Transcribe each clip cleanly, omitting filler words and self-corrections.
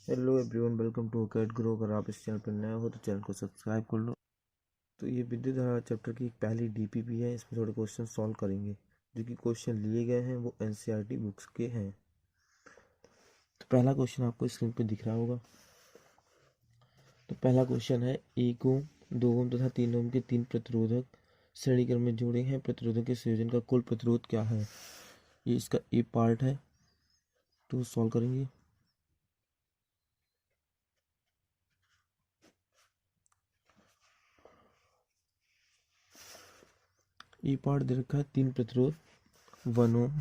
Hello everyone, welcome to Cat Grow. अगर आप इस चैनल पर नए हो तो चैनल को सब्सक्राइब कर लो। तो ये विद्युत धारा चैप्टर की एक पहली डीपीपी है। इसमें थोड़े क्वेश्चन सॉल्व करेंगे। जो कि क्वेश्चन लिए गए हैं वो एनसीईआरटी बुक्स के हैं। तो पहला क्वेश्चन आपको स्क्रीन पे दिख रहा होगा। तो पहला क्वेश्चन है, 1 ओम, 2 ओम तथा 3 ओम के 3 प्रतिरोधक श्रेणीक्रम में जोड़े हैं। प्रतिरोधक के संयोजन का कुल प्रतिरोध क्या है? ये इसका ए पार्ट है, तो सॉल्व करेंगे। ए पार्ट दे रखा है 3 प्रतिरोध, 1 ओम,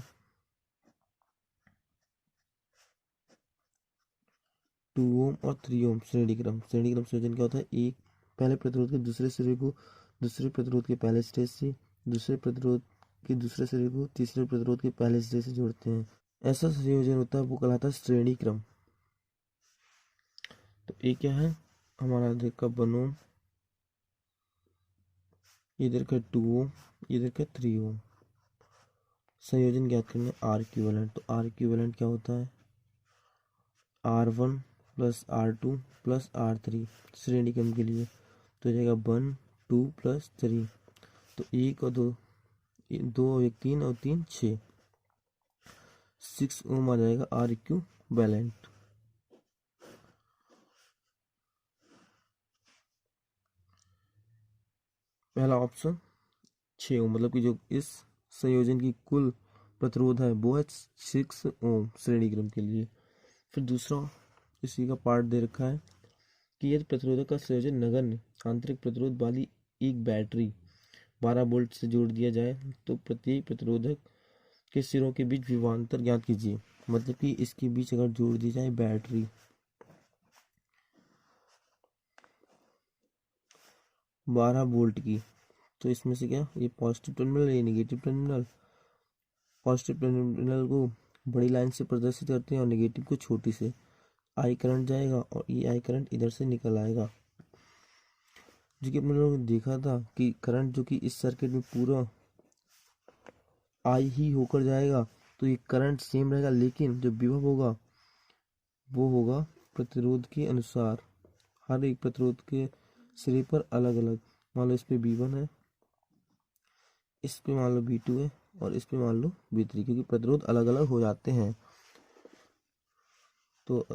2 ओम और 3 ओम। श्रेणीक्रम संयोजन क्या होता है? एक पहले प्रतिरोध के दूसरे सिरे को दूसरे प्रतिरोध के पहले सिरे से, दूसरे प्रतिरोध के दूसरे सिरे को तीसरे प्रतिरोध के पहले सिरे से जोड़ते हैं। ऐसा संयोजन होता है, वो कहलाता है श्रेणी क्रम। तो ये क्या है हमारा? देखा 1 ओम, इधर का 2 ओम, इधर का 3 ओम। संयोजन ज्ञात करना है आर इक्विवेलेंट। तो आर इक्विवेलेंट क्या होता है? R1 plus R2 plus R3 श्रेणी क्रम के लिए। तो हो जाएगा 1 2 प्लस 3। तो 1 और 2, 2 और 1 3 और 3 6, 6 ओम आ जाएगा आर इक्विवेलेंट। पहला ऑप्शन 6 ओम, मतलब कि जो इस संयोजन की कुल प्रतिरोध है वो है 6 ओम श्रेणी क्रम के लिए। फिर दूसरा इसी का पार्ट दे रखा है कि यदि प्रतिरोधक का संयोजन नगण्य आंतरिक प्रतिरोध वाली एक बैटरी 12 वोल्ट से जोड़ दिया जाए तो प्रत्येक प्रतिरोधक के सिरों के बीच विभवांतर ज्ञात कीजिए। मतलब कि इसके बीच अगर जोड़ दी जाए बैटरी 12 वोल्ट की, तो इसमें से क्या, ये पॉजिटिव टर्मिनल, ये नेगेटिव टर्मिनल। पॉजिटिव टर्मिनल को बड़ी लाइन से प्रदर्शित करते हैं और नेगेटिव को छोटी से। आई करंट जाएगा और ये आई करंट इधर से निकल आएगा। जो कि अपने लोगों ने देखा था कि करंट जो कि इस सर्किट में पूरा आई ही होकर जाएगा, तो ये करंट सेम रहेगा, लेकिन जो विभव होगा वो होगा प्रतिरोध के अनुसार। हर एक प्रतिरोध के सिरे पर अलग अलग। मान लो इस पे V1 है, इस पे मान लो V2 है और इस पे मान लो V3, क्योंकि प्रतिरोध अलग अलग हो जाते हैं। तो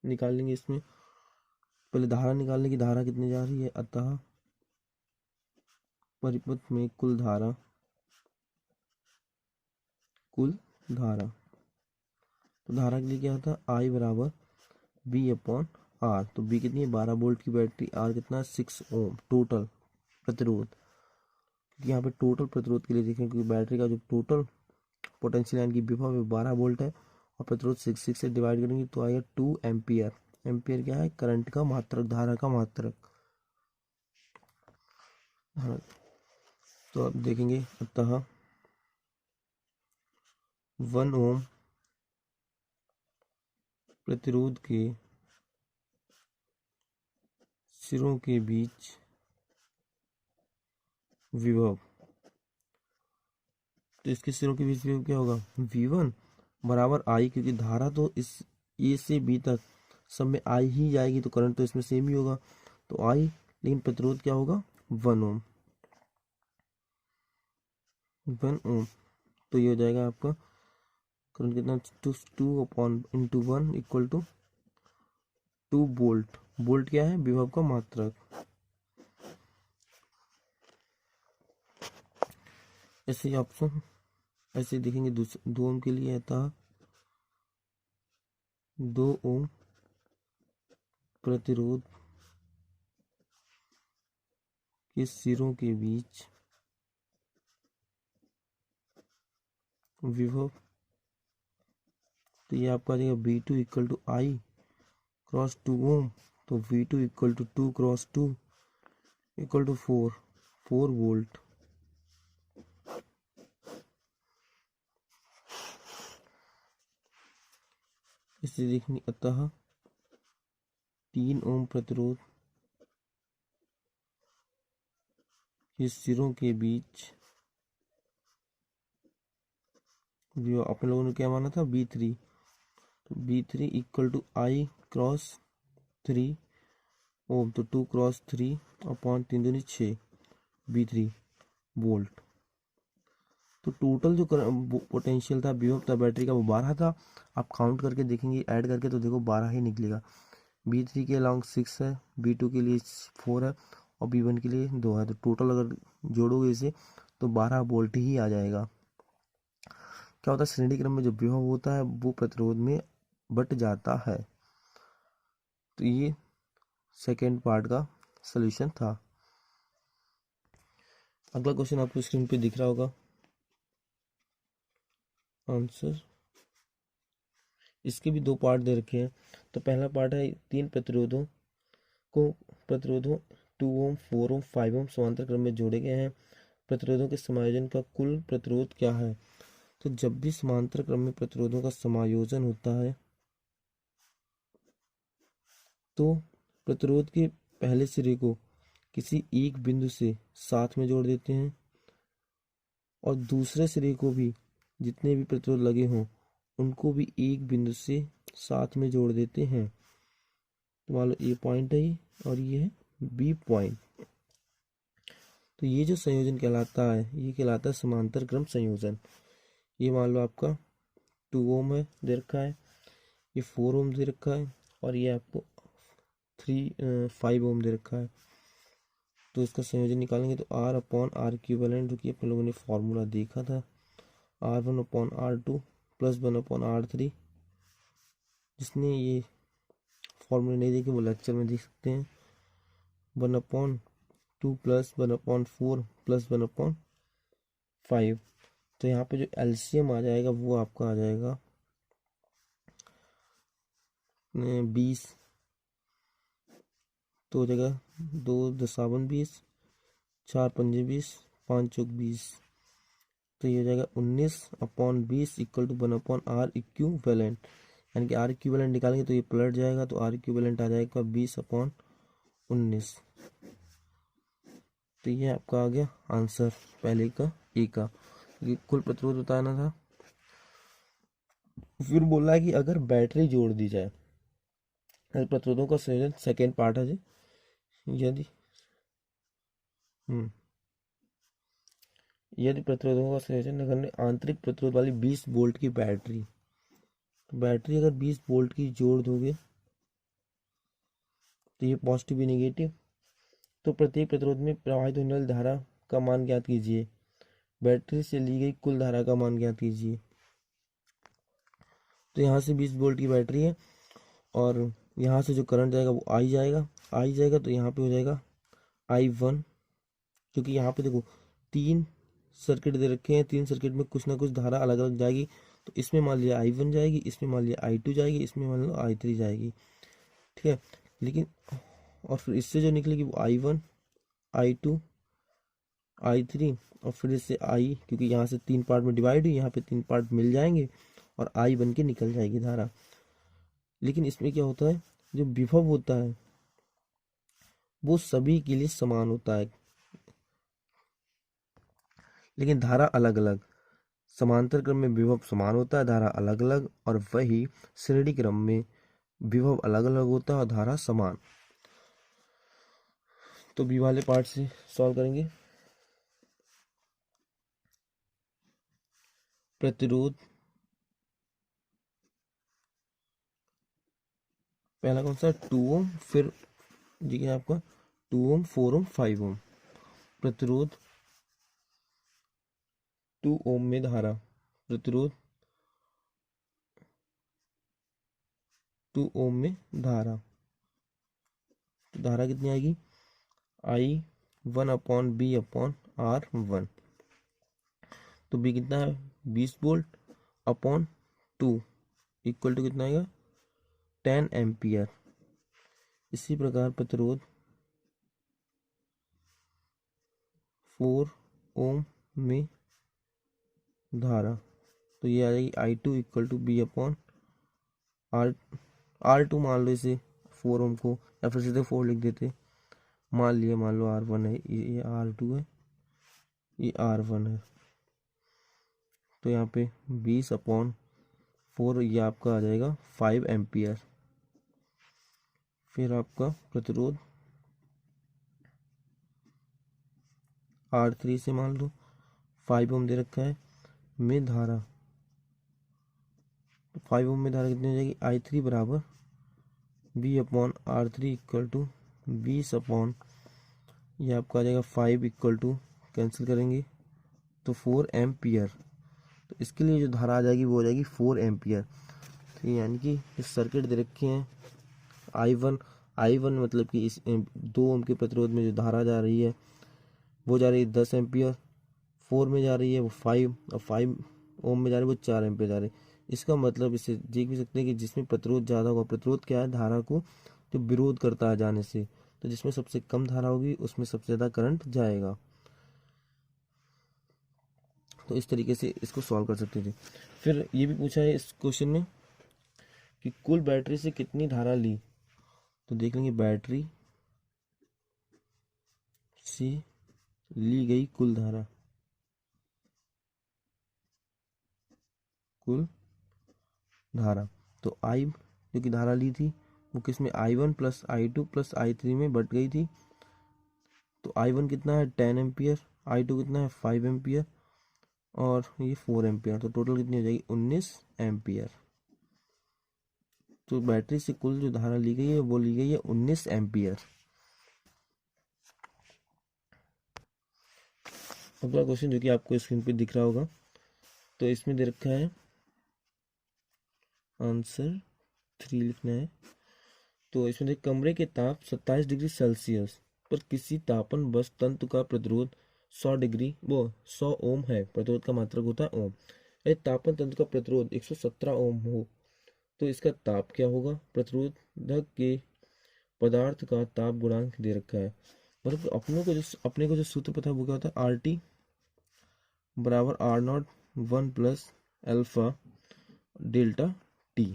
निकाल लेंगे इसमें। पहले धारा निकालने की, धारा कितनी जा रही है? अतः परिपथ में कुल धारा तो धारा के लिए क्या होता है? I बराबर V अपॉन R। तो V कितनी है? 12 वोल्ट की बैटरी। R कितना है? 6 ओम टोटल प्रतिरोध। क्योंकि यहाँ पे टोटल प्रतिरोध के लिए देखें, क्योंकि बैटरी का जो टोटल पोटेंशियल लाइन की विभव है 12 वोल्ट है और प्रतिरोध 6 से डिवाइड करेंगे तो आएगा 2 एम्पियर। एम्पियर क्या है? करंट का मात्रक, धारा का मात्रक। हाँ, तो अब देखेंगे। अतः 1 ओम प्रतिरोध के सिरों के बीच विभव, तो इसके सिरों के बीच विभव क्या होगा? V1 बराबर I, क्योंकि धारा तो इस A से B तक सब में I ही जाएगी, तो करंट तो इसमें सेम ही होगा, तो I। लेकिन प्रतिरोध क्या होगा? 1 ओम। 1 ओम, तो ये हो जाएगा आपका करंट कितना? 2 upon into 1 equal to 2 volt. Volt क्या है? विभव का मात्रक। ऐसे ही ऑप्शन ऐसे देखेंगे। 2 ओम के लिए था 2 ओम प्रतिरोध के सिरों के बीच विभव, तो ये आपका आ जाएगा V2 equal to I cross 2 ohm. तो V2 equal to 2 cross 2 equal to 4 volt. इसे देखेंगे। अतः 3 ओम प्रतिरोध के सिरों के बीच जो अपने लोगों ने क्या माना था? V3, तो B3 equal to I cross 3 ohm, तो 2 क्रॉस 3 अपॉन 3 दूनी 6 B3 वोल्ट। तो टोटल जो पोटेंशियल था, विभव था बैटरी का, वो 12 था। आप काउंट करके देखेंगे, ऐड करके, तो देखो 12 ही निकलेगा। B3 के अलॉन्ग 6 है, B2 के लिए 4 है और B1 के लिए 2 है। तो टोटल अगर जोड़ोगे इसे तो 12 वोल्ट ही आ जाएगा। क्या होता है, श्रेणी क्रम में जो विभव होता है वो प्रतिरोध में बट जाता है। तो ये सेकेंड पार्ट का सॉल्यूशन था। अगला क्वेश्चन आपको स्क्रीन पे दिख रहा होगा आंसर। इसके भी दो पार्ट दे रखे हैं। तो पहला पार्ट है तीन प्रतिरोधों 2 ओम 4 ओम 5 ओम समांतर क्रम में जोड़े गए हैं। प्रतिरोधों के समायोजन का कुल प्रतिरोध क्या है। तो जब भी समांतर क्रम में प्रतिरोधों का समायोजन होता है तो प्रतिरोध के पहले सिरे को किसी एक बिंदु से साथ में जोड़ देते हैं और दूसरे सिरे को भी, जितने भी प्रतिरोध लगे हों उनको भी एक बिंदु से साथ में जोड़ देते हैं। तो मान लो ए पॉइंट है ये और ये है बी पॉइंट। तो ये जो संयोजन कहलाता है ये कहलाता है समांतर क्रम संयोजन। ये मान लो आपका 2 ओम है दे रखा है, ये 4 ओम दे रखा है और ये आपको 5 ओम दे रखा है। तो इसका संयोजन निकालेंगे तो R अपॉन R इक्विवेलेंट, जो कि अपन लोगों ने फॉर्मूला देखा था, R1 upon R2 plus 1 upon R3। जिसने ये फॉर्मूला नहीं देखे वो लेक्चर में देख सकते हैं। 1/2 प्लस 1/4 प्लस 1/5। तो यहाँ पे जो एलसीएम आ जाएगा वो आपका आ जाएगा 20। तो हो जाएगा 2 दसावन 20, 4 पंजे 20, 5 चौक 20। तो ये हो जाएगा 19/20 इक्वल टू 1/R इक्विवेलेंट। यानी कि R इक्विवेलेंट निकालेंगे तो ये पलट जाएगा, तो R इक्विवेलेंट आ जाएगा 20/19। तो ये आपका आ गया आंसर पहले का ए का। ये कुल प्रतिरोध बताना था। फिर बोला है कि अगर बैटरी जोड़ दी जाए, प्रतिरोधों का संयोजन सेकेंड पार्ट है जी। यदि यदि प्रतिरोधों का संयोजन करने आंतरिक प्रतिरोध वाली 20 वोल्ट की बैटरी, तो बैटरी अगर 20 वोल्ट की जोड़ दोगे तो ये पॉजिटिव भी नेगेटिव। तो प्रत्येक प्रतिरोध में प्रवाहित होने वाली धारा का मान ज्ञात कीजिए। बैटरी से ली गई कुल धारा का मान ज्ञात कीजिए। तो यहाँ से 20 वोल्ट की बैटरी है और यहाँ से जो करंट जाएगा वो आई जाएगा तो यहाँ पे हो जाएगा I1। क्योंकि यहाँ पे देखो 3 सर्किट दे रखे हैं, 3 सर्किट में कुछ ना कुछ धारा अलग अलग जाएगी। तो इसमें मान लिया I1 जाएगी, इसमें मान लिया I2 जाएगी, इसमें मान लो I3 जाएगी। ठीक है, लेकिन और फिर इससे जो निकलेगी वो I1 I2 I3 और फिर इससे I, क्योंकि यहाँ से 3 पार्ट में डिवाइड हुई, यहाँ पे 3 पार्ट मिल जाएंगे और I बन के निकल जाएगी धारा। लेकिन इसमें क्या होता है, जो विभव होता है वो सभी के लिए समान होता है, लेकिन धारा अलग अलग। समांतर क्रम में विभव समान होता है, धारा अलग अलग, और वही श्रेणी क्रम में विभव अलग अलग होता है और धारा समान। तो बी वाले पार्ट से सॉल्व करेंगे। प्रतिरोध पहला कौन सा, 2 ओम, फिर जी आपका 2 ओम 4 ओम 5 ओम। प्रतिरोध 2 ओम में धारा, प्रतिरोध 2 ओम में धारा, तो धारा कितनी आएगी, I1/B/R1। तो बी कितना है 20 वोल्ट अपॉन 2 इक्वल टू कितना आएगा 10 एम्पियर। इसी प्रकार प्रतिरोध 4 ओम में धारा, तो ये आ जाएगी I2 equal to B/R। R2 मान लो इसे 4 ओम को, या फिर सीधे 4 लिख देते। मान लो R1 है, ये R2 है, ये R1 है। तो यहाँ पे 20/4 4 ये आपका आ जाएगा 5 एम्पियर। फिर आपका प्रतिरोध R3 से मान लो 5 ओम दे रखा है, में धारा, तो 5 ओम में धारा कितनी हो जाएगी, I3 बराबर V/R3 इक्वल टू 20 ये आपका आ जाएगा 5 इक्वल टू, कैंसिल करेंगे तो 4 एम्पियर। तो इसके लिए जो धारा आ जाएगी वो हो जाएगी 4 एम्पियर। तो यानी कि इस सर्किट दे रखे हैं I1 मतलब कि इस 2 ओम के प्रतिरोध में जो धारा जा रही है वो जा रही है 10 एम्पियर, 4 में जा रही है वो 5, और 5 ओम में जा रही है वो 4 एम्पियर जा रही है। इसका मतलब इसे देख भी सकते हैं कि जिसमें प्रतिरोध ज़्यादा होगा, प्रतिरोध क्या है, धारा को जो विरोध करता है जाने से, तो जिसमें सबसे कम धारा होगी उसमें सबसे ज़्यादा करंट जाएगा। तो इस तरीके से इसको सॉल्व कर सकते थे। फिर ये भी पूछा है इस क्वेश्चन में कि कुल बैटरी से कितनी धारा ली, तो देख लेंगे बैटरी से ली गई कुल धारा, कुल धारा, तो I जो कि धारा ली थी वो किसमें, I1 plus I2 plus I3 में बट गई थी। तो I1 कितना है 10 एम्पियर, I2 कितना है 5 एम्पियर, और ये 4 एम्पियर, तो टोटल कितनी हो जाएगी 19 एम्पियर। तो बैटरी से कुल जो धारा ली गई है वो ली गई है 19 एम्पियर। अगला क्वेश्चन जो कि आपको स्क्रीन पे दिख रहा होगा, तो इसमें दे रखा है आंसर 3 लिखना है। तो इसमें देख, कमरे के ताप 27 डिग्री सेल्सियस पर किसी तापन बस तंतु का प्रतिरोध 100 ओम है। प्रतिरोध का मात्रक होता है ओम। यदि तापन तंत्र का प्रतिरोध 117 ओम हो तो इसका ताप क्या होगा। प्रतिरोधक के पदार्थ का ताप गुणांक दे रखा है। मतलब अपने को जो सूत्र पता है वो क्या होता है, RT बराबर R0 1 plus alpha delta T.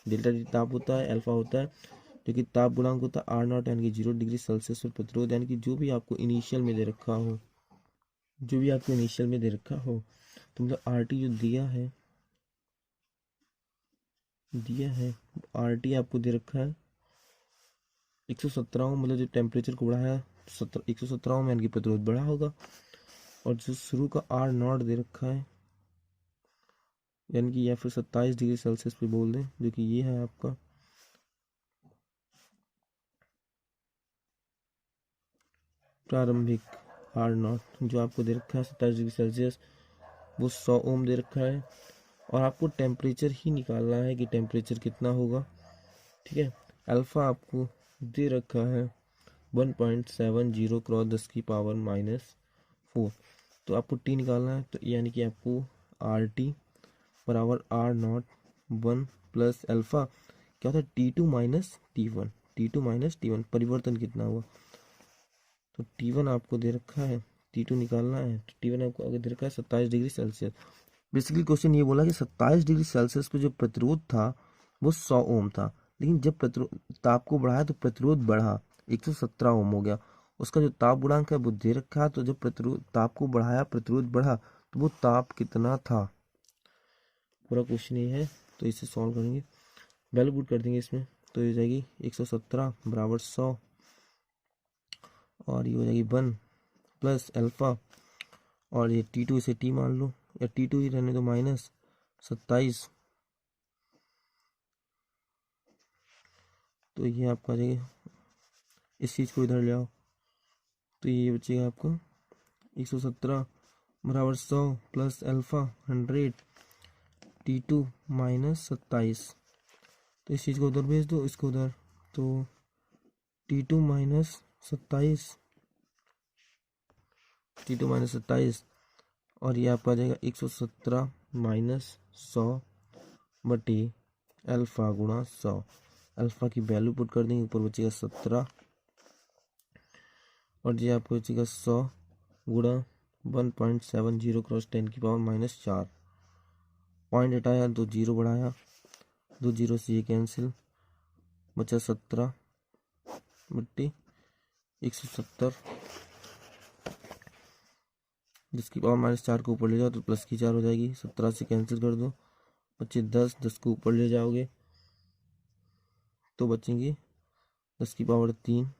Delta T ताप होता है, अल्फा होता है जो कि ताप गुणांक होता है R0 यानी कि 0 डिग्री सेल्सियस पर प्रतिरोध, यानी कि जो भी आपको इनिशियल में दे रखा हो, जो भी आपको इनिशियल में दे रखा हो, तो मतलब RT जो दिया है RT आपको दे रखा है 117, मतलब जो टेम्परेचर को बढ़ाया 117 में, यानी कि प्रतिरोध बढ़ा होगा। और जो शुरू का R0 दे रखा है, यानी कि या फिर 27 डिग्री सेल्सियस पे बोल दें, जो कि ये है आपका प्रारंभिक R0 जो आपको दे रखा है 27 डिग्री सेल्सियस, वो 100 ओम दे रखा है। और आपको टेम्परेचर ही निकालना है कि टेम्परेचर कितना होगा, ठीक है। अल्फा आपको दे रखा है 1.70 क्रॉस 10 की पावर -4, तो आपको टी निकालना है। तो यानी कि आपको RT बराबर R0 1 प्लस अल्फा क्या होता है T2 minus T1, T2 minus T1, परिवर्तन कितना हुआ। तो T1 आपको दे रखा है, T2 निकालना है, तो T1 आपको आगे दे रखा है 27 डिग्री सेल्सियस। बेसिकली क्वेश्चन ये बोला कि 27 डिग्री सेल्सियस पे जो प्रतिरोध था वो 100 ओम था, लेकिन जब प्रतिरोध ताप को बढ़ाया तो प्रतिरोध बढ़ा, 117 ओम हो गया। उसका जो ताप गुणांक है वो दे रखा है, तो जब प्रतिरोध ताप को बढ़ाया प्रतिरोध बढ़ा तो वो ताप कितना था, पूरा क्वेश्चन ये है। तो इसे सॉल्व करेंगे, वैल्यू पुट कर देंगे इसमें, तो ये हो जाएगी 117 बराबर 100, और ये हो जाएगी 1 प्लस अल्फा, और ये T2 इसे T मान लो, या T2 ही रहने दो, माइनस 27, तो ये आपका आ जाएगा, इस चीज़ को इधर ले आओ, तो ये बचेगा आपको 117 बराबर 100 प्लस अल्फा 100 T2 माइनस 27, तो इस चीज़ को उधर भेज दो, इसको उधर, तो T2 माइनस 27, T2 माइनस 27, और ये आपका आ जाएगा 117 माइनस 100 बटे अल्फा गुणा 100। अल्फा की वैल्यू पुट कर देंगे, ऊपर बचेगा 17, और ये आपको बचेगा 100 गुणा 1.70 क्रॉस 10 की पावर -4, पॉइंट हटाया, 2 जीरो बढ़ाया, 2 जीरो से ये कैंसिल, बचा 17 बट्टी 170, जिसकी पावर -4 को ऊपर ले जाओ तो प्लस की 4 हो जाएगी, 17 से कैंसिल कर दो, बच्चे 10, 10 को ऊपर ले जाओगे तो बचेंगे 10⁻3,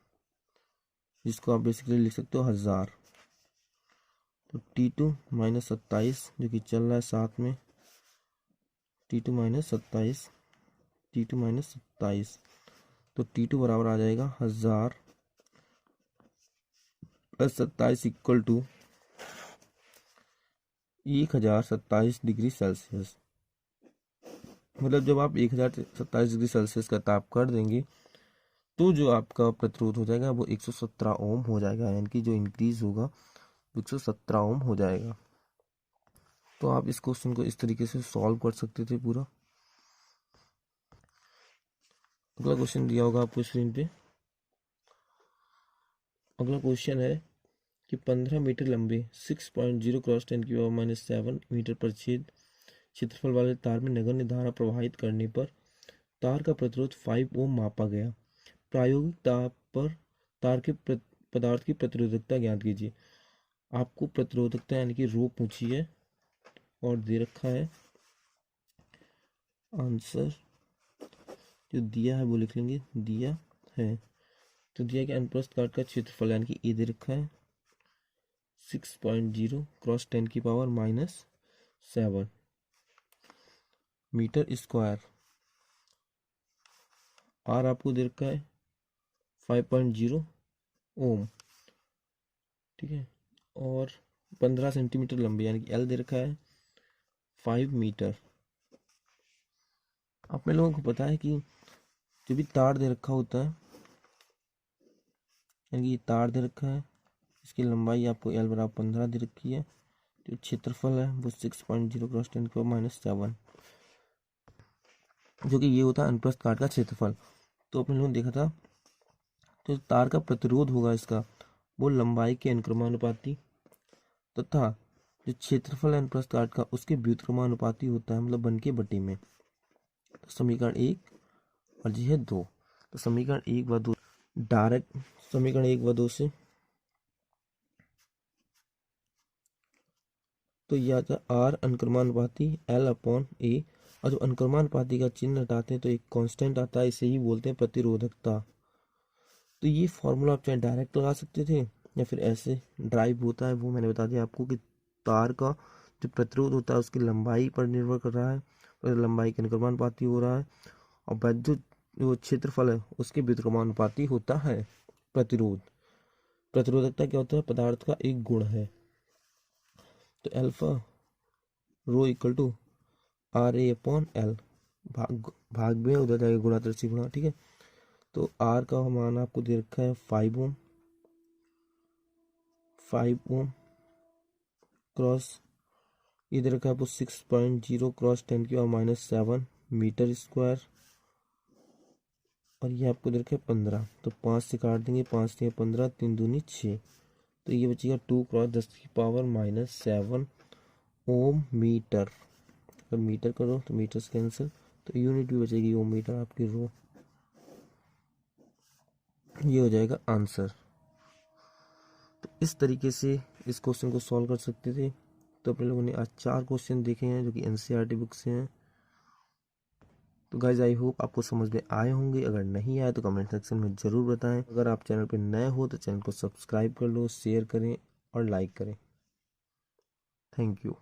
जिसको आप बेसिकली लिख सकते हो 1000। तो T2 माइनस 27 जो कि चल रहा है साथ में, T2 माइनस 27, T2 माइनस 27, तो T2 बराबर आ जाएगा 1000 plus 27 equal to 1027 degree Celsius. मतलब जब आप 1027 डिग्री सेल्सियस का ताप कर देंगे तो जो आपका प्रतिरोध हो जाएगा वो 117 ओम हो जाएगा, यानी कि जो इंक्रीज होगा 117 ओम हो जाएगा। तो आप इस क्वेश्चन को इस तरीके से सॉल्व कर सकते थे पूरा। अगला क्वेश्चन दिया होगा आपको स्क्रीन पे। अगला क्वेश्चन है कि 15 मीटर लंबे 6.0 क्रॉस 10⁻⁷ मीटर पर छेद क्षेत्रफल वाले तार में नगण्य धारा प्रवाहित करने पर तार का प्रतिरोध 5 ओम मापा गया। प्रायोगिक ताप पर तार के पदार्थ की प्रतिरोधकता ज्ञात कीजिए। आपको प्रतिरोधकता यानी कि रो पूछी है और दे रखा है आंसर जो दिया है वो लिख लेंगे, दिया है तो दिया कि अनुप्रस्थ काट का क्षेत्रफल यानी कि ए दे रखा है 6.0 क्रॉस 10⁻⁷ मीटर स्क्वायर। आर आपको दे रखा है 5.0 ओम, ठीक है, और 15 सेंटीमीटर लंबी यानी कि एल दे रखा है 5 मीटर। आप में लोगों को पता है कि जो भी तार दे रखा होता है, यानी कि ये तार दे रखा है, इसकी लंबाई आपको एल बराबर 15 दे रखी है, जो क्षेत्रफल है वो 6.0 क्रॉस 10⁻⁷, जो कि ये होता है अनुप्रस्थ काट का क्षेत्रफल। तो अपने लोगों ने देखा था तो तार का प्रतिरोध होगा इसका वो लंबाई के अनुक्रमानुपाती तथा जो क्षेत्रफल है अनुप्रस्थ काट का उसके व्युत्क्रमानुपाती होता है, मतलब बन के बटे में। तो समीकरण 1 और जी है 2। तो समीकरण 1 व 2 डायरेक्ट समीकरण 1 व 2 से तो यह आता है आर अनुक्रमानुपाती एल अपॉन ए, और जो अनुक्रमानुपाती का चिन्ह हटाते हैं तो एक कांस्टेंट आता है, इसे ही बोलते हैं प्रतिरोधकता। तो ये फॉर्मूला आप चाहे डायरेक्ट लगा सकते थे या फिर ऐसे ड्राइव होता है, वो मैंने बता दिया आपको कि तार का जो प्रतिरोध होता है उसकी लंबाई पर निर्भर कर रहा है, और लंबाई के अनुक्रमानुपाती हो रहा है, और वैद्युत जो क्षेत्रफल है उसके व्युत्क्रमानुपाती होता है प्रतिरोध। प्रतिरोधकता क्या होता है? पदार्थ का एक गुण है। तो alpha rho equal to R A upon L, भाग में उधर जाएगा गुणा तरसी गुणा, ठीक है। तो आर का मान आपको दे रखा है 5 ओम, 5 ओम क्रॉस ये दे रखा है आपको 6.0 क्रॉस 10⁻⁷ मीटर स्क्वायर, और ये आपको दे रखा है 15। तो 5 से काट देंगे, 5 से 15, 3 दूनी 6, तो ये बचेगा 2 क्रॉस 10⁻⁷ ओम मीटर। अगर मीटर करो तो मीटर से कैंसिल, तो यूनिट भी बचेगी ओम मीटर आपकी रो। ये हो जाएगा आंसर। तो इस तरीके से इस क्वेश्चन को सॉल्व कर सकते थे। तो अपने लोगों ने आज 4 क्वेश्चन देखे हैं जो कि एनसीईआरटी बुक से हैं। तो गाइज आई होप आपको समझ में आए होंगे। अगर नहीं आए तो कमेंट सेक्शन में ज़रूर बताएं। अगर आप चैनल पर नए हो तो चैनल को सब्सक्राइब कर लो, शेयर करें और लाइक करें। Thank you.